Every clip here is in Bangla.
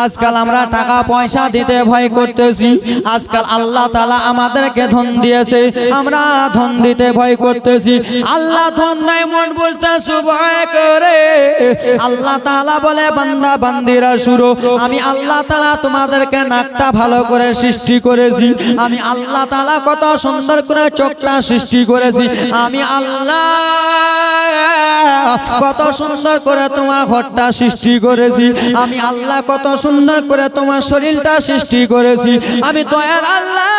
আজকাল আমরা টাকা পয়সা দিতে ভয় করতেছি। আজকাল আল্লাহ তাআলা আমাদেরকে ধন দিয়েছে, আমরা ধন দিতে ভয় করতেছি। আল্লাহ ধন দেয় মন বুঝতে ভয় করে। আল্লাহ তাআলা বলে বান্দা বান্দিরা শুনো, আমি আল্লাহ তাআলা তোমাদেরকে নাকটা ভালো করে সৃষ্টি করেছি, আমি আল্লাহ তাআলা কত সুন্দর করে চোখটা সৃষ্টি করেছি, আমি আল্লাহ কত সুন্দর করে তোমার ঘরটা সৃষ্টি করেছি, আমি আল্লাহ কত সুন্দর করে তোমার শরীরটা সৃষ্টি করেছি, আমি দয়ার আল্লাহ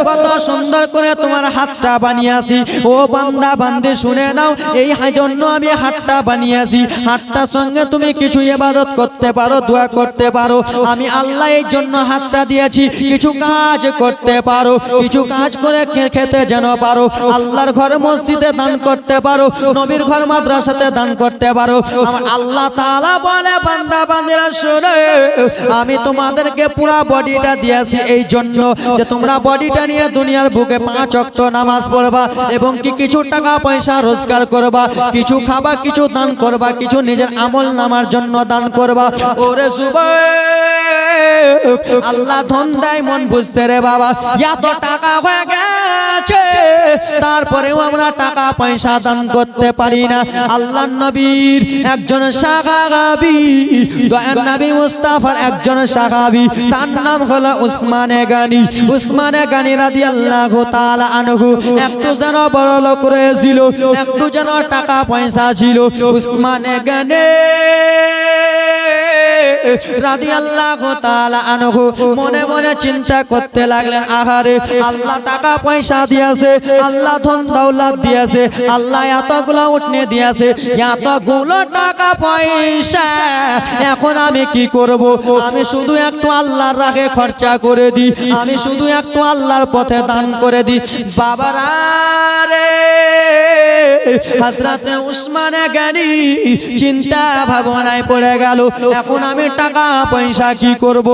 কত সুন্দর করে তোমার হাতটা বানিয়েছি। ও বান্দা বান্দি শুনে নাও, এই জন্য আমি হাতটা বানিয়েছি, হাতটার সঙ্গে তুমি কিছু ইবাদত করতে পারো, দোয়া করতে পারো। আমি আল্লাহ এই জন্য হাতটা দিয়েছি, কিছু কাজ করতে পারো, কিছু কাজ করে খেতে যেন পারো, আল্লাহর ঘর মসজিদে দান করতে পারো, নবীর ঘর মাদ্রাসাতে দান করতে পারো। আমার আল্লাহ তাআলা বলে বান্দা বান্দিরা শুনো, আমি তোমাদেরকে পুরো বডিটা দিয়েছি এই জন্য যে তোমরা বডিটা নিয়ে দুনিয়ার বুকে 5 ওয়াক্ত নামাজ পড়বা এবং কি কিছু টাকা পয়সা রোজগার করবা, কিছু খাবা, কিছু দান করবা, কিছু নিজের আমল নামার জন্য দান করবা। ওরে যুবক, আল্লাহ ধন দেয় মন বুঝতে রে বাবা। এত টাকা হয়ে গেছে তারপরেও আমরা টাকা পয়সা দান করতে পারি না। আল্লাহর নবীর একজন সাহাবী, দয়ার নবী মুস্তাফার একজন সাহাবী, তার নাম হলো উসমানে গানি। উসমানে গানি রাদিয়াল্লাহু তাআলা আনহু একটু যেন বড় লোক হয়েছিল, একটু যেন টাকা পয়সা ছিল। উসমানে গানি রাদিয়াল্লাহু তাআলা আনহু মনে মনে চিন্তা করতে লাগলেন, আহারে আল্লাহ টাকা পয়সা দিয়েছে, আল্লাহ ধন দৌলত দিয়েছে, আল্লাহ এতগুলো উঠনে দিয়েছে, এতগুলো টাকা পয়সা, এখন আমি কি করব? আমি শুধু একটু আল্লাহর রাহে খরচা করে দিই, আমি শুধু একটু আল্লাহর পথে দান করে দিই। বাবারা রে, হযরতে উসমানে গানি চিন্তা ভাবনায় পড়ে গেল, এখন আমি টাকা পয়সা কি করব?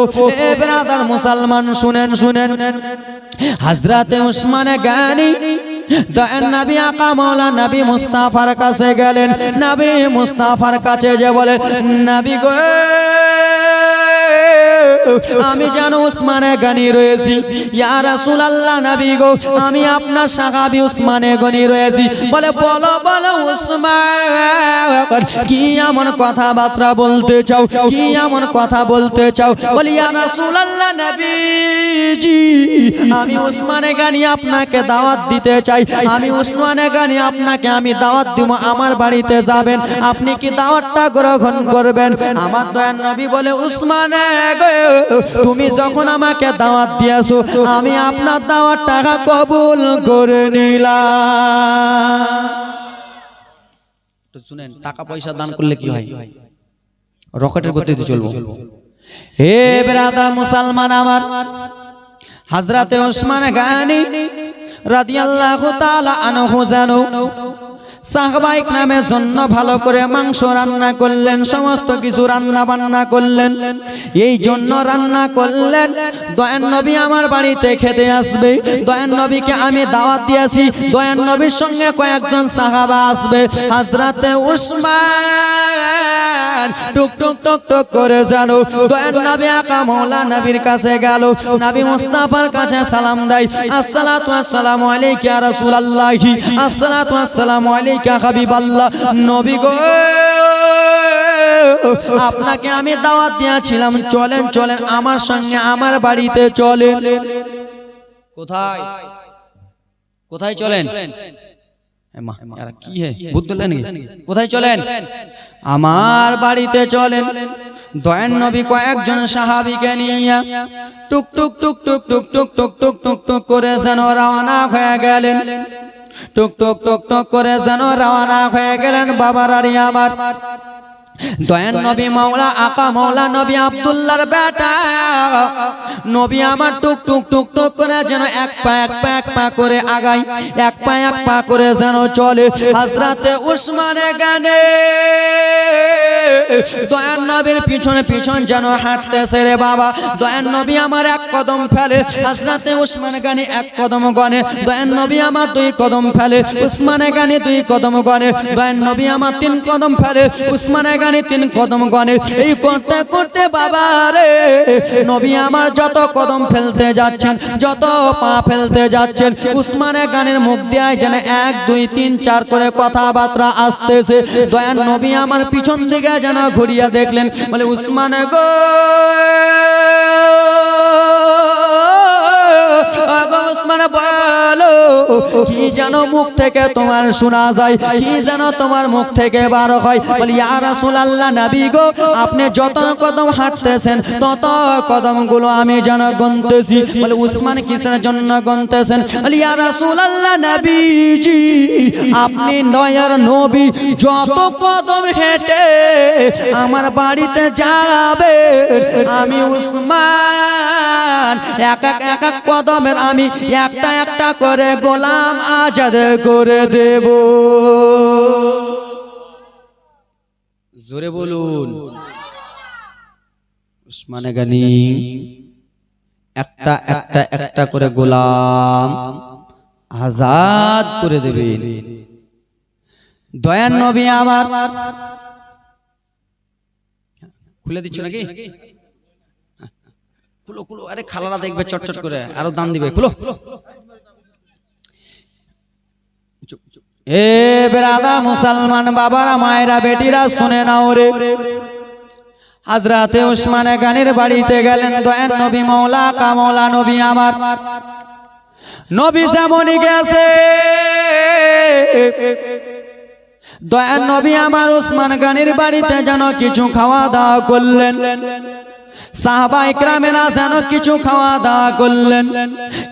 এ ব্রাদার মুসলমান শুনেন শুনেন, হযরতে উসমানে গানি দয়ার নবী আকা মাওলা নবী মুস্তাফার কাছে গেলেন। নবী মুস্তাফার কাছে যে বলে, নবী গো, আমি জানো উসমানে গানি রয়েছি। ইয়া রাসূলুল্লাহ, নবী গো, আমি আপনার সাহাবী উসমানে গানি রয়েছি। বলে বলো বলো উসমান, কি এমন কথাবার্তা বলতে চাও, কি এমন কথা বলতে চাও? বলি ইয়া রাসূলুল্লাহ, নবীজি, আমি উসমানে গানি আপনাকে দাওয়াত দিতে চাই, আমি উসমানে গানি আপনাকে আমি দাওয়াত দিব, আমার বাড়িতে যাবেন, আপনি কি দাওয়াতটা গ্রহণ করবেন? আমার দয়ার নবী বলে, উসমানে গো, তুমি যখন আমাকে দাওয়াত দিয়েছো, আমি আপনার দাওয়াত টাকা কবুল করে নিলাম। তো শুনেন, টাকা পয়সা দান করলে কি হয়? রকেটের গতিতে চলবো। হে ব্রাদার মুসলমান আমার, হযরতে উসমান গানি রাদিয়াল্লাহু তাআলা আনহু জানো সাহাবায়ে কেরামের জন্য ভালো করে মাংস রান্না করলেন, সমস্ত কিছু রান্না বান্না করলেন। এই জন্য রান্না করলেন, দয়ার নবী আমার বাড়িতে খেতে আসবে, দয়ার নবীকে আমি দাওয়াত দিয়েছি, দয়ার নবীর সঙ্গে কয়েকজন সাহাবা আসবে। হযরতে উসমান টুক টুক টুক টুক করে জানো দয়ার নবী আকা মাওলা নবীর কাছে গেল, নবী মুস্তাফার কাছে সালাম দেয়, আসসালাতু আসসালামু আলাইকা ইয়া রাসূলুল্লাহ, আসসালাতু আসসালামু আলাইকা হাবিবাল্লাহ। নবী গো, আপনাকে আমি দাওয়াত দিয়েছিলাম, চলেন চলেন আমার সঙ্গে আমার বাড়িতে চলেন। কোথায় কোথায় চলেন? কি হে বুদ্ধ নাকি? কোথায় চলেন? আমার বাড়িতে চলেন। দয়ার নবী কয়েকজন সাহাবীকে নিয়ে টুক টুক টুক টুক টুক টুক টুক টুক টুক টুক করে যেন রওনা হয়ে গেলেন, টুক টুক টুক টুক করে যেন রওনা হয়ে গেলেন। বাবারারি আমার, দয়ার নবী মাওলা আকা মাওলা নবী আব্দুল্লাহর বেটা নবী আমার টুক টুক টুক টুক করে যেন এক পা করে আগাই, এক পা করে যেন চলে। হযরতে উসমানে গানি দয়ার নবীর পিছনে পিছন যেন হাঁটতেছে রে বাবা। দয়ার নবী আমার এক কদম ফেলে, হযরতে উসমান গানি এক কদম গনে। দয়ার নবী আমার দুই কদম ফেলে, উসমানে গানি দুই কদম গনে। দয়ার নবী আমার তিন কদম ফেলে, উসমানে গানি গানে 3 কদম গনে। এই করতে করতে বাবা রে নবী আমার যত কদম ফেলতে যাচ্ছেন, যত পা ফেলতে যাচ্ছেন, উসমানে গানের মুখ দিয়ে যেন 1 2 3 4 করে কথাবার্তা আসতেছে। দয়ার নবী আমার পিছন দিকে যেন ঘুরিয়ে দেখলেন, বলে উসমানে গো উসমানে বলো কি যেন মুখ থেকে তোমার শোনা যায়, কি যেন তোমার মুখ থেকে বার হয়। বলি ইয়া রাসূলুল্লাহ নবী গো আপনি যত কদম হাঁটতেছেন তত কদমগুলো আমি যেন গুনতেছি। বলে উসমান কিসের জন্য গুনতেছেন? বলি ইয়া রাসূলুল্লাহ নবীজি আপনি দয়ার নবী যত কদম হেঁটে আমার বাড়িতে যাবে আমি উসমান এক এক কদমের আমি একটা একটা করে গোলাম আজাদ করে দেব। জোরে বলুন উসমানে গানি একটা একটা একটা করে গোলাম আজাদ করে দেবেন। দয়ার নবী আমার খুলে দিচ্ছ নাকি? খুলো খুলো, আরে খালারা দেখবে চটচট করে আরো দান দিবে, খুলো। এ বেরাদা মুসলমান বাবারা মায়েরা বেটিরা শুনে নাও রে, হযরতে উসমানে গানির বাড়িতে গেলেন দয়ার নবী মওলা কামলা নবী আমার। নবী যেমনই গেছে দয়ার নবী আমার উসমান গানির বাড়িতে যেন কিছু খাওয়া দাওয়া করলেন। সাহাবা ইকরামেরা যেন কিছু খাওয়া দাওয়া করলেন।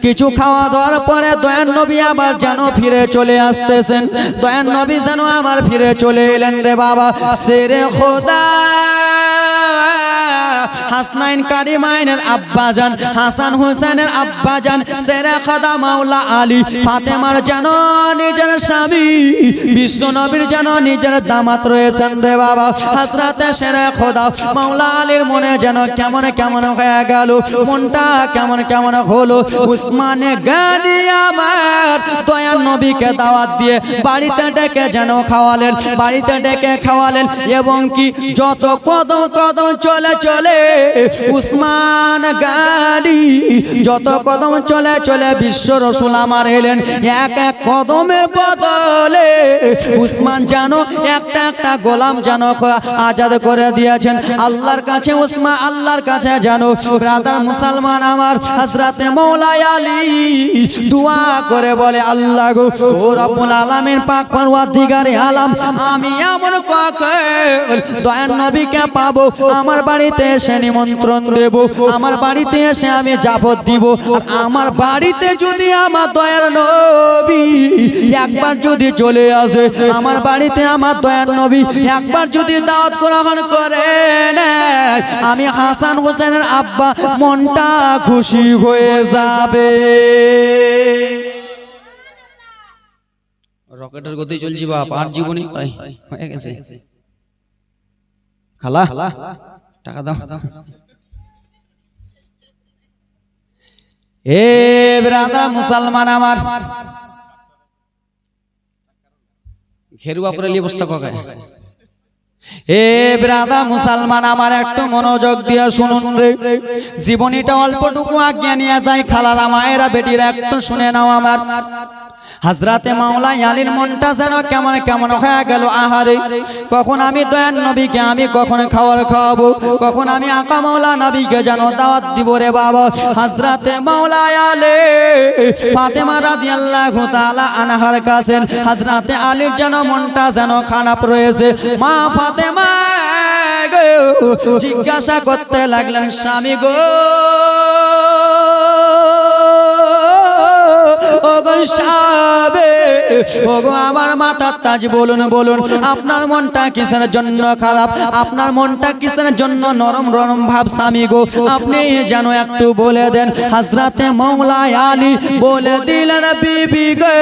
কিছু খাওয়া দাওয়ার পরে দয়ার নবী আবার যেন ফিরে চলে আসতেছেন। দয়ার নবী যেন আবার ফিরে চলে এলেন রে বাবা। সেরে খোদা হাসনাইন কারিমাইনের আব্বাজান, হাসান হুসেনের আব্বাজান সেরে খোদা মাওলা আলী ফাতেমার যেন নিজের স্বামী, বিশ্ব নবীর যেন নিজের দামাত রয়েছেন রে বাবা। হযরতে সেরে খোদা মাওলা আলীর মনে যেন কেমন কেমন হয়ে গেল, মনটা কেমন কেমন হলো। উসমানে গানি আমার দয়ার নবীকে দাওয়াত দিয়ে বাড়িতে ডেকে যেন খাওয়ালেন, বাড়িতে ডেকে খাওয়ালেন। এবং কি যত কদম কদম চলে চলে উসমান গানি যত কদম চলে চলে বিশ্ব রাসূল আমার এলেন। এক এক কদমের বদলে উসমান যেন একটা একটা গোলাম যেন আজাদ করে দিয়েছেন আল্লাহর কাছে। উসমান আল্লাহর কাছে যেন ব্রাদার মুসলমান আমার হযরতে মওলা আলী দোয়া করে বলে আল্লাহ গো ও রব্বুল আলামিন পাক পরওয়ারদিগারে আলাম আমি এমন কখন দয়ার নবীকে পাবো, আমার বাড়িতে এসে নিমন্ত্রণ দেব, আমার বাড়িতে এসে আমি দাওয়াত দিব। আর আমার বাড়িতে যদি আমার দয়ার নবী একবার যদি চলে আসে, আমার বাড়িতে আমার দয়ার নবী একবার যদি দাওয়াত গ্রহণ করে নেয়, আমি হাসান হোসেনের আব্বা মনটা খুশি হয়ে যাবে। রকেটের গতি চলছি বাপ, আর জীবনী হয়ে গেছে। খালা টাকা দাও। এ ব্রাদার মুসলমান আমার ঘেরুয়া করে নিয়ে বসতে কয়। এ ব্রাদার মুসলমান আমার একটু মনোযোগ দিয়ে শুনুন রে, জীবনীটা অল্পটুকু আজ্ঞা নিয়ে যায়। খালারা মায়েরা বেটিরা একটু শুনে নাও আমার। হযরতে মাওলা আলীর মনটা যেন কেমন কেমন হয়ে গেল। আহারে কখন আমি দয়ার নবীকে আমি কখন খাবার খাওয়াবো, কখন আমি আকা মাওলা নবীকে যেন দাওয়াত দিব রে বাবা। হযরতে মাওলা আলী ফাতেমা রাদিয়াল্লাহু তাআলা আনহার কাছে হযরতে আলীর যেন মনটা যেন খারাপ রয়েছে। মা ফাতেমা গো জিজ্ঞাসা করতে লাগলেন স্বামী গো আমার মাথার তাজ বলুন বলুন আপনার মনটা কিসের জন্য খারাপ, আপনার মনটা কিসের জন্য নরম নরম ভাব স্বামী গো, আপনি যেন একটু বলে দেন। হযরতে মাওলা আলী বলে দিলেন বিবি গো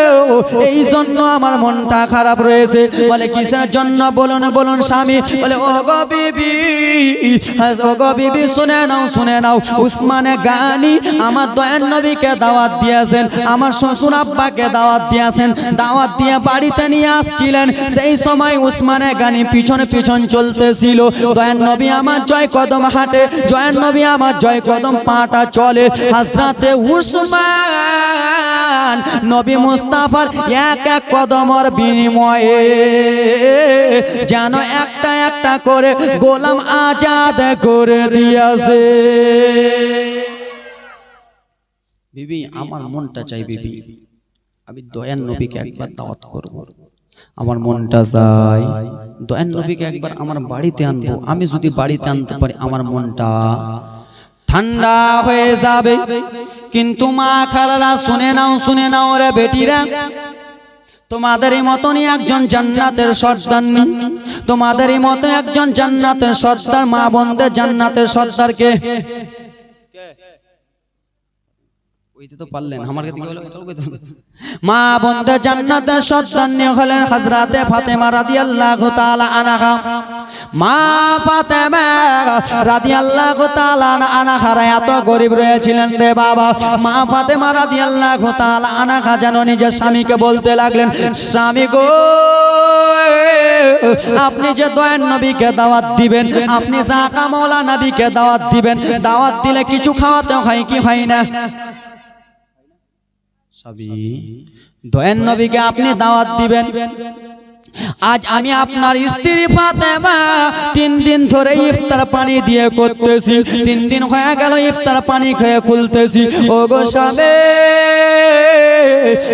এই জন্য আমার মনটা খারাপ রয়েছে। বলে কিসের জন্য বলুন বলুন স্বামী। বলে ও গো বিবি, ও গো বিবি শুনে নাও শুনে নাও, উসমানে গানি আমার দয়ার নবীকে দাওয়াত দিয়েছেন, আমার শ্বশুর আব্বাকে দাওয়াত দিয়েছেন, দাওয়াত দিয়ে বাড়িতে নিয়ে আসছিলেন। সেই সময় উসমানে গানি পিছনে পিছন চলতেছিল। দয়ার নবী আমার জয় কদম হাঁটে, জয়ের নবী আমার জয় কদম পাটা চলে। হযরতে উসমান নবী মুস্তাফার এক এক কদমের বিনিময়ে যেন একটা একটা করে গোলাম আজাদ করে দিয়েছে। বিবি আমার মনটা চাই বিবি আমি দয়ার নবীকে একবার দাওয়াত করব। আমার মনটা চাই দয়ার নবীকে একবার আমার বাড়িতে আনবো। আমি যদি বাড়িতে আনতে পারি আমার মনটা ঠান্ডা হয়ে যাবে। কিন্তু মা খালারা শুনে নাও রে বেটিরা, তোমাদেরই মতনই একজন জান্নাতের সর্দার নেই, তোমাদেরই মতো একজন জান্নাতের সর্দার। মা বোনদের জান্নাতের সর্দার কে? মা বোনদের জান্নাতের সর্দার হলেন হযরতে ফাতেমা রাদিয়াল্লাহু তাআলা আনহা। মা ফাতেমা রাদিয়াল্লাহু তাআলা আনহা এত গরিব রয়েছিলেন রে বাবা। মা ফাতেমা রাদিয়াল্লাহু তাআলা আনহা যেন নিজের স্বামীকে বলতে লাগলেন, স্বামী গো আপনি যে দয়ার নবীকে দাওয়াত দিবেন, আপনি জাকা মওলা নবীকে দাওয়াত দিবেন, দাওয়াত দিলে কিছু খাওয়াতে হয় কি হয় না? দয়ার নবীকে আপনি দাওয়াত দিবেন। আজ আমি আপনার স্ত্রী ফাতেমা 3 দিন ধরে ইফতার পানি দিয়ে করতেছি, 3 দিন হয়ে গেল ইফতার পানি খেয়ে খুলতেছি। ও গো স্বামী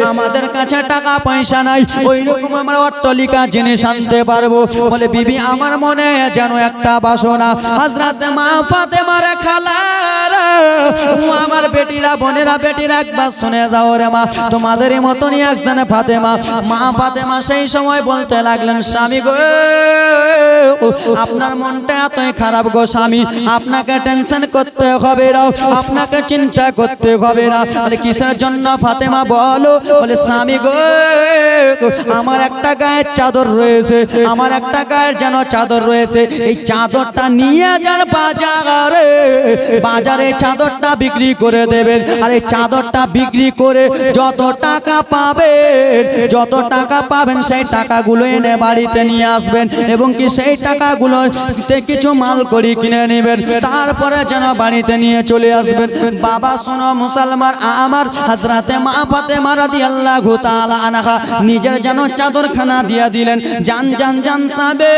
আমাদের কাছে টাকা পয়সা নাই, ওই রকম আমরা অট্টালিকা জিনিস আনতে পারবো। বলে বিবি আমার মনে যেন একটা বাসনা। হযরতে মা ফাতেমার খালারা আমার বেটিরা বোনেরা বেটিরা একবার শুনে যাও রে মা, তোমাদেরই মতনই একজন ফাতেমা। মা ফাতেমা সেই সময় বলতে লাগলেন, স্বামী গো আপনার মনটা এতই খারাপ গো স্বামী, আপনাকে টেনশন করতে হবে না, আপনাকে চিন্তা করতে হবে না। আরে কিসের জন্য ফাতেমা বলো? বলে স্বামী গো আমার একটা গায়ের চাদর রয়েছে, আমার একটা গায়ের যেন চাদর রয়েছে, এই চাদরটা নিয়ে যান বাজারে, বাজারে চাদরটা বিক্রি করে দেবেন। আর এই চাদরটা বিক্রি করে যত টাকা পাবেন, যত টাকা পাবেন সেই টাকাগুলো এনে বাড়িতে নিয়ে আসবেন এবং কি সেই টাকাগুলোতে কিছু মাল করি কিনে নেবেন, তারপরে যেন বাড়িতে নিয়ে চলে আসবেন। বাবা শোনো মুসলমান আমার, হযরতে মা ফাতেমা রাদিয়াল্লাহু তাআলা আনহা নিজের যেন চাদরখানা দিয়ে দিলেন। জান জান জান সাবে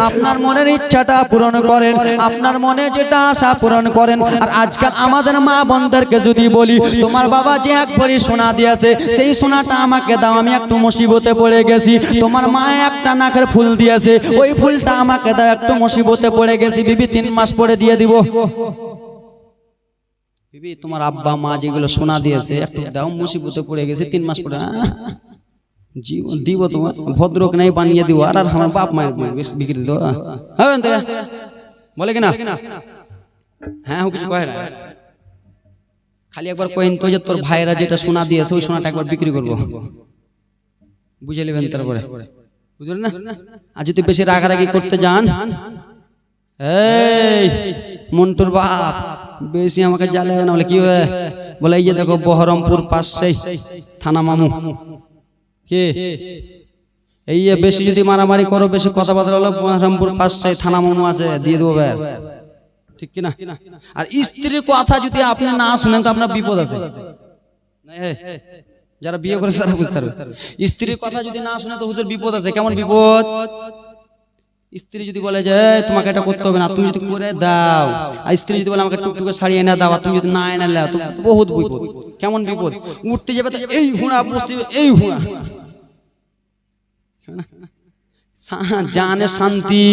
আপনার মনের ইচ্ছাটা পূরণ করেন, আপনার মনে যেটা আশা পূরণ করেন। আর আজকাল আমাদের মা বোনদেরকে যদি বলি তোমার বাবা যে এক ভরি সোনা দিয়েছে সেই সোনাটা আমাকে দাও, আমি একটু মুসিবতে পড়ে গেছি। তোমার মা একটা নাকের ফুল দিয়েছে, ওই ফুলটা আমাকে দাও, একটু মুসিবতে পড়ে গেছি বিবি 3 মাস পরে দিয়ে দিব। বিবি তোমার আব্বা মা যেগুলো সোনা দিয়েছে একটু দাও, মুসিবতে পড়ে গেছে 3 মাস পরে জীবন দিব তোমার, ভদ্রক নাই বানিয়ে দিব। আর আমার বাপ মায়ের বিক্রি দেবো বলে কিনা? হ্যাঁ কিছু কয় না, খালি একবার কইন তো যে তোর ভাইরা যেটা সোনা দিয়েছে ওই সোনাটা একবার বিক্রি করবো, বুঝে নেবেন তারপরে, বুঝলেন না? আর যদি বেশি রাগারাগি করতে যান, এই মন্টুর বাপ বেশি আমাকে জ্বালে না বলে কি হবে? বলে এই যে দেখো বহরমপুর পাশেই থানা মামু কে, এই বেশি যদি মারামারি করো, বেশি কথাবার্তা হলো, বহরমপুর পাশেই থানা মামু আছে, দিয়ে দেবো বের, ঠিক কিনা? আর স্ত্রীর কথা যদি আপনি না শুনেন তো আপনার বিপদ আছে। যারা বিয়ে করেছে তারা বুঝতে পারবে, স্ত্রীর কথা যদি না শুনে তো হুজুর বিপদ আছে। কেমন বিপদ? স্ত্রী যদি বলে যে তোমাকে এটা করতে হবে না, তুমি যদি করে দাও, আর স্ত্রী যদি বলে আমাকে টুকটুকে শাড়ি এনে দাও, তুমি যদি না এনে দাও তো বহুত বিপদ। কেমন বিপদ? উঠতে যাবে তো এই হুঁড়া, বসতে এই হুঁড়া, জানে শান্তি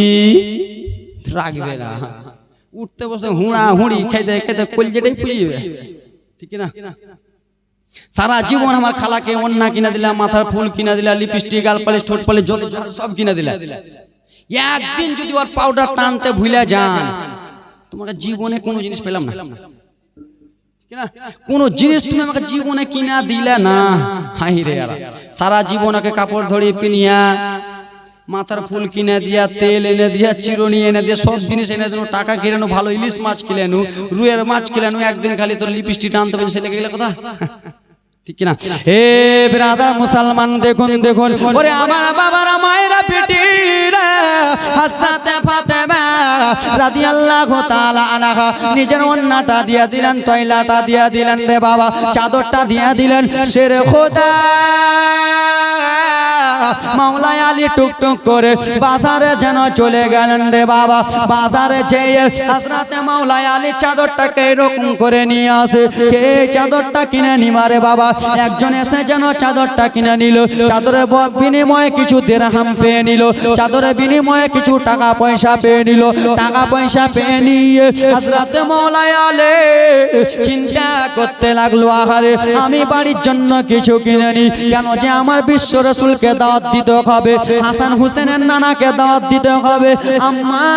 রাখবে না, উঠতে বসতে হুঁড়া হুঁড়ি খাইতে খাইতে কলজেটাই পুজিবে, ঠিক না? সারা জীবন আমার খালাকে ওন্না কিনা দিলা, মাথার ফুল কিনা দিলা, লিপস্টিক গাল পালিশ ঠোঁট পালিশ সব কিনা দিলা, একদিন যদি ওর পাউডার টানতে ভুলে যান, তোমাকে জীবনে কোনো জিনিস পেলাম না, কোন জিনিস তুমি আমাকে জীবনে কিনা দিলে না। হাই রে সারা জীবন ওকে কাপড় ধরিয়ে পিনিয়া, মাথার ফুল কিনে দিয়া, তেল এনে দিয়া, চিরুনি এনে দিয়া, সব জিনিস এনে দিল, টাকা কিনেনো, ভালো ইলিশ মাছ কিনেনু, রুইয়ের মাছ কিনেনু, একদিন খালি তোর লিপস্টিক টানতে পারবে, সেটা গেলে কথা ঠিক না? হে ব্রাদার মুসলমান, দেখুন দেখুন, ওরে আমার বাবারা মায়েরা পিটিরা, হযরতে ফাতেমা রাদিয়াল্লাহু তাআলা আনহা নিজের ওন্নাটা দিয়ে দিলেন, তয়লাটা দিয়ে দিলেন রে বাবা, চাদরটা দিয়ে দিলেন। শের খোদা মাওলা আলী টুকটুক করে বাজারে যেন চলে গেলেন রে বাবা। বাজারে যেয়ে হযরতে মাওলা আলী চাদরটাকে এরকম করে নিয়ে আসে। কে চাদরটা কিনে নিমারে বাবা? একজন এসে যেন চাদরটা কিনে নিল। চাদরের বিনিময়ে কিছু দিরহাম পেয়ে নিল, চাদরের বিনিময়ে কিছু টাকা পয়সা পেয়ে নিল। টাকা পয়সা পেয়ে নিয়ে হযরতে মাওলা আলী চিন্তা করতে লাগলো, আহারে আমি বাড়ির জন্য কিছু কিনে নি, কেন যে আমার বিশ্ব রাসূলকে দাওয়াত দিতে হবে, হাসান হুসেনের নানাকে দাওয়াত দিতে হবে, আম্মা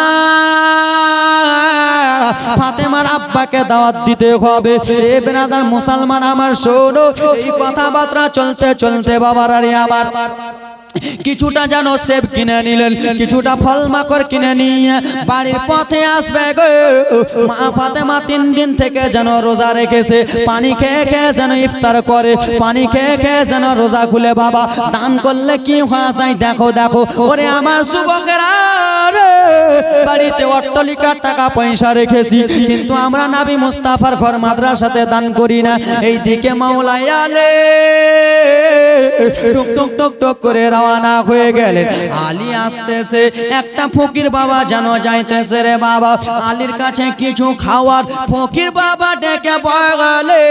ফাতেমার আব্বাকে দাওয়াত দিতে হবে। এ ব্রাদার মুসলমান আমার শোনো, এই কথাবার্তা চলতে চলতে বাবারা রে আমার কিছুটা যেন সেব কিনে নিলেন, কিছুটা ফল মাকড় কিনে নিয়ে বাড়ির পথে আসবে গো। মা ফাতেমা 3 দিন থেকে যেন রোজা রেখেছে, পানি খেয়ে খেয়ে যেন ইফতার করে, পানি খেয়ে খেয়ে যেন রোজা খুলে। বাবা দান করলে কি হওয়া যায় দেখো দেখো। ওরে আমার যুবকেরা, বাড়িতে অট্টালিকার টাকা পয়সা রেখেছি, কিন্তু আমরা নবী মুস্তাফার ঘর মাদ্রাসাতে দান করি না। এই দিকে মাওলা আলী টুক টুক টুক টুক করে রওনা হয়ে গেলেন। আলী আসতেছে, একটা ফকির বাবা যেন যাইতেছে রে বাবা আলীর কাছে কিছু খাওয়ার। ফকির বাবা ডেকে বলে,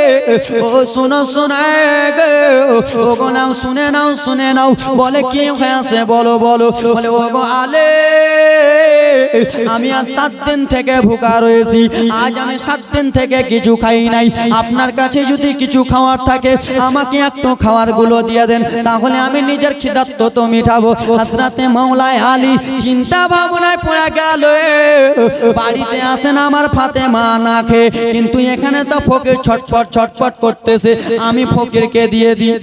ও শুনো শুনে গো, ও গো নাও শুনে নাও শুনে নাও। বলে কি হয়েছে বলো বলো। বলে ও গো আলী, আমি আজ 7 দিন থেকে ভুকা রয়েছি, আজ আমি 7 দিন থেকে কিছু খাই নাই। আপনার কাছে যদি কিছু খাওয়ার থাকে আমাকে একটু খাওয়ার গুলো দিয়ে দেন, তাহলে আমি নিজের খিদাত্ত তো মিটাবো। হযরতে মাওলা আলী চিন্তা ভাবনায় পড়ে গেল, বাড়িতে আসেন আমার ফাতেমা না খেয়ে, কিন্তু এখানে তো ফকির ছটপট ছটপট করতেছে, আমি ফকিরকে দিয়ে দিই,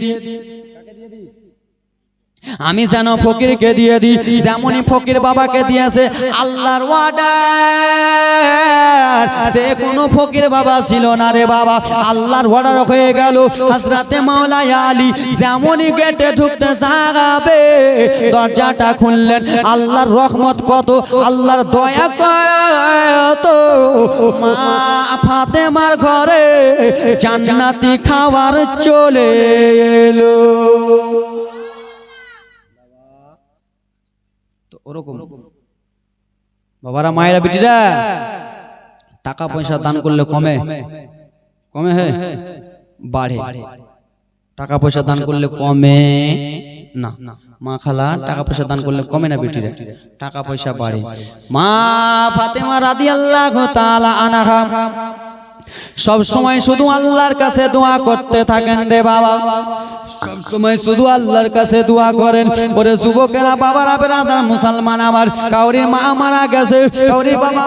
আমি যেন ফকিরকে দিয়ে দিই। যেমনই ফকির বাবাকে দিয়েছে আল্লাহর অর্ডার, সে কোনো ফকির বাবা ছিল না রে বাবা, আল্লাহর অর্ডার হয়ে গেল। হযরতে মাওলা আলী যেমনই গেটে ঢুকতে যাবে, দরজাটা খুললেন, আল্লাহর রহমত কত, আল্লাহর দয়া কত, মা ফাতেমার ঘরে জান্নাতি খাবার চলে এলো। ওরকম বাবারা মায়েরা বেটিরা, টাকা পয়সা দান করলে কমে কমে হে বাড়ে, টাকা পয়সা দান করলে কমে না। মা খালা টাকা পয়সা দান করলে কমে না বেটিরা, টাকা পয়সা বাড়ে। মা ফাতেমা রাদিয়াল্লাহু তাআলা আনহা সব সময় শুধু আল্লাহর কাছে দোয়া করতে থাকেন রে বাবা, সব সময় শুধু আল্লাহর কাছে দোয়া করেন। ওরে যুবকেরা, বাবারা, ব্রাদার মুসলমান আমার, কাউরি মা মারা গেছে, কাউরি বাবা